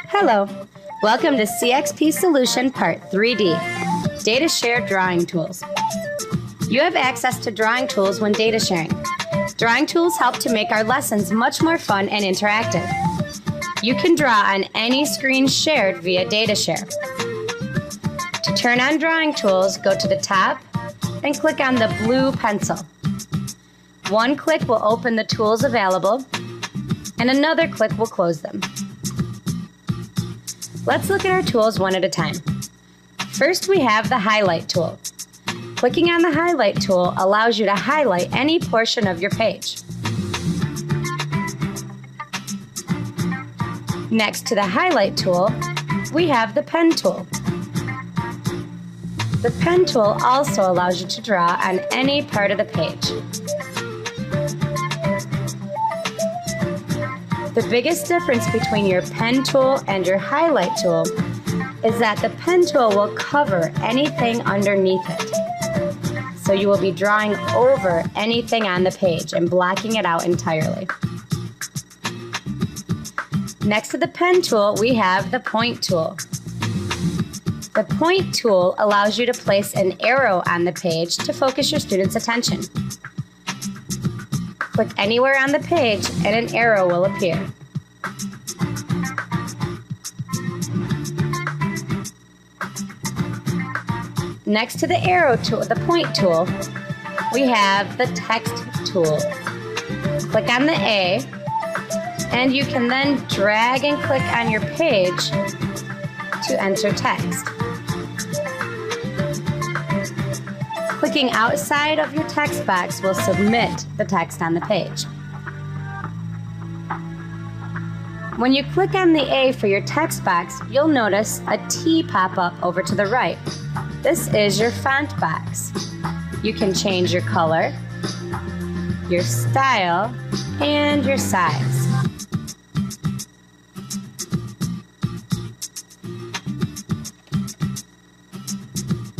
Hello, welcome to CXP Solution Part 3D, Data Share Drawing Tools. You have access to drawing tools when data sharing. Drawing tools help to make our lessons much more fun and interactive. You can draw on any screen shared via data share. To turn on drawing tools, go to the top and click on the blue pencil. One click will open the tools available, and another click will close them. Let's look at our tools one at a time. First, we have the highlight tool. Clicking on the highlight tool allows you to highlight any portion of your page. Next to the highlight tool, we have the pen tool. The pen tool also allows you to draw on any part of the page. The biggest difference between your pen tool and your highlight tool is that the pen tool will cover anything underneath it. So you will be drawing over anything on the page and blocking it out entirely. Next to the pen tool, we have the point tool. The point tool allows you to place an arrow on the page to focus your students' attention. Click anywhere on the page and an arrow will appear. Next to the arrow tool, the point tool, we have the text tool. Click on the A, and you can then drag and click on your page to enter text. Clicking outside of your text box will submit the text on the page. When you click on the A for your text box, you'll notice a T pop up over to the right. This is your font box. You can change your color, your style, and your size.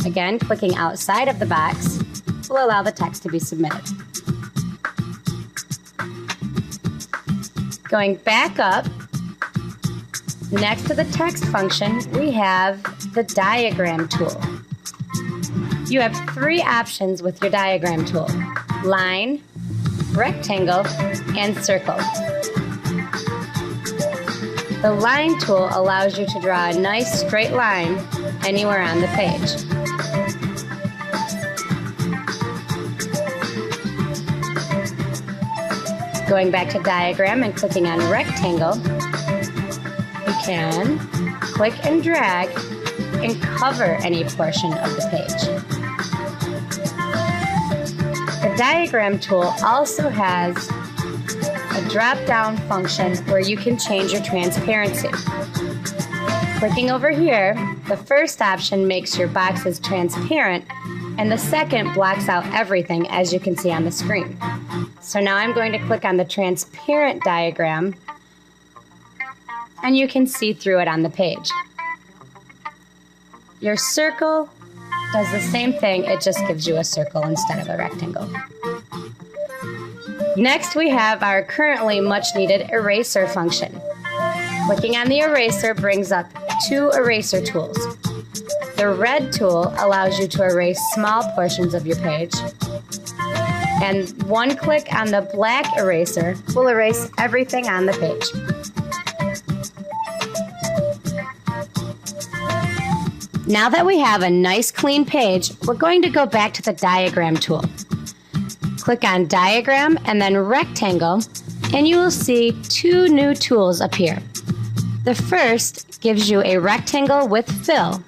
Again, clicking outside of the box will allow the text to be submitted. Going back up, next to the text function, we have the diagram tool. You have three options with your diagram tool: line, rectangle, and circle. The line tool allows you to draw a nice straight line anywhere on the page. Going back to diagram and clicking on rectangle, you can click and drag and cover any portion of the page. The diagram tool also has a drop-down function where you can change your transparency. Clicking over here, the first option makes your boxes transparent, and the second blocks out everything, as you can see on the screen. So now I'm going to click on the transparent diagram, and you can see through it on the page. Your circle does the same thing, it just gives you a circle instead of a rectangle. Next, we have our currently much needed eraser function. Clicking on the eraser brings up two eraser tools. The red tool allows you to erase small portions of your page, and one click on the black eraser will erase everything on the page. Now that we have a nice clean page, we're going to go back to the diagram tool. Click on diagram and then rectangle, and you will see two new tools appear. The first gives you a rectangle with fill.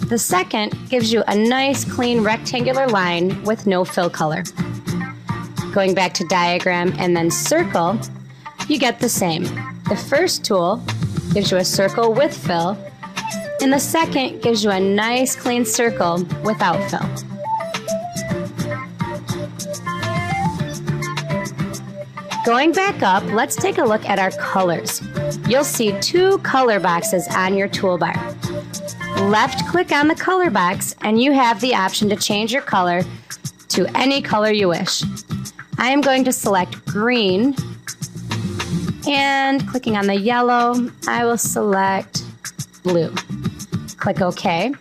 The second gives you a nice clean rectangular line with no fill color. Going back to diagram and then circle, you get the same. The first tool gives you a circle with fill, and the second gives you a nice clean circle without fill. Going back up, let's take a look at our colors. You'll see 2 color boxes on your toolbar. Left click on the color box and you have the option to change your color to any color you wish. I am going to select green, and clicking on the yellow, I will select blue. Click OK.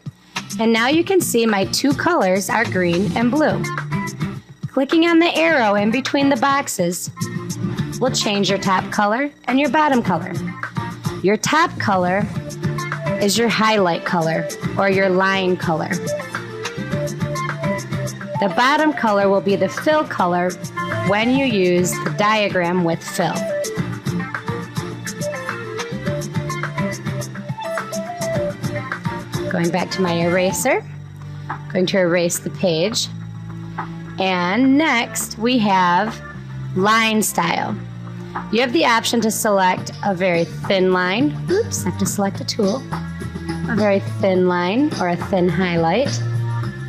And now you can see my 2 colors are green and blue. Clicking on the arrow in between the boxes will change your top color and your bottom color. Your top color is your highlight color or your line color. The bottom color will be the fill color when you use the diagram with fill. Going back to my eraser, going to erase the page. And next we have line style. You have the option to select a very thin line. Oops, I have to select a tool. A very thin line or a thin highlight.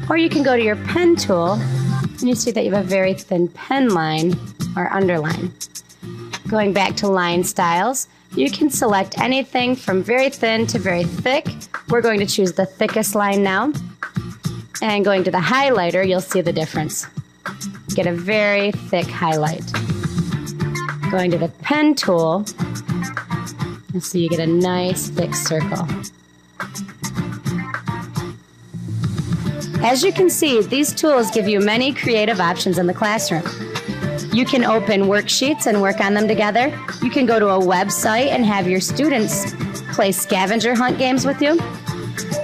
Or you can go to your pen tool and you see that you have a very thin pen line or underline. Going back to line styles, you can select anything from very thin to very thick. We're going to choose the thickest line now. And going to the highlighter, you'll see the difference. Get a very thick highlight. Going to the pen tool, and so you get a nice thick circle. As you can see, these tools give you many creative options in the classroom. You can open worksheets and work on them together. You can go to a website and have your students play scavenger hunt games with you.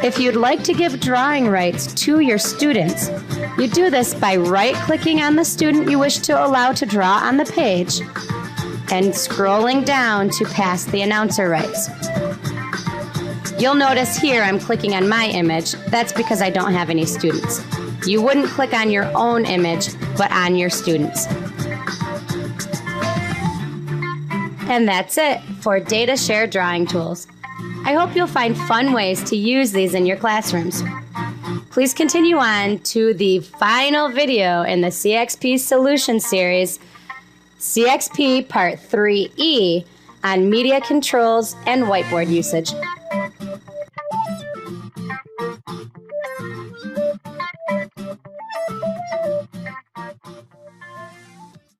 If you'd like to give drawing rights to your students, you do this by right-clicking on the student you wish to allow to draw on the page and scrolling down to pass the announcer rights. You'll notice here I'm clicking on my image. That's because I don't have any students. You wouldn't click on your own image, but on your students. And that's it for Data Share Drawing Tools. I hope you'll find fun ways to use these in your classrooms. Please continue on to the final video in the CXP Solution Series, CXP Part 3E on media controls and whiteboard usage.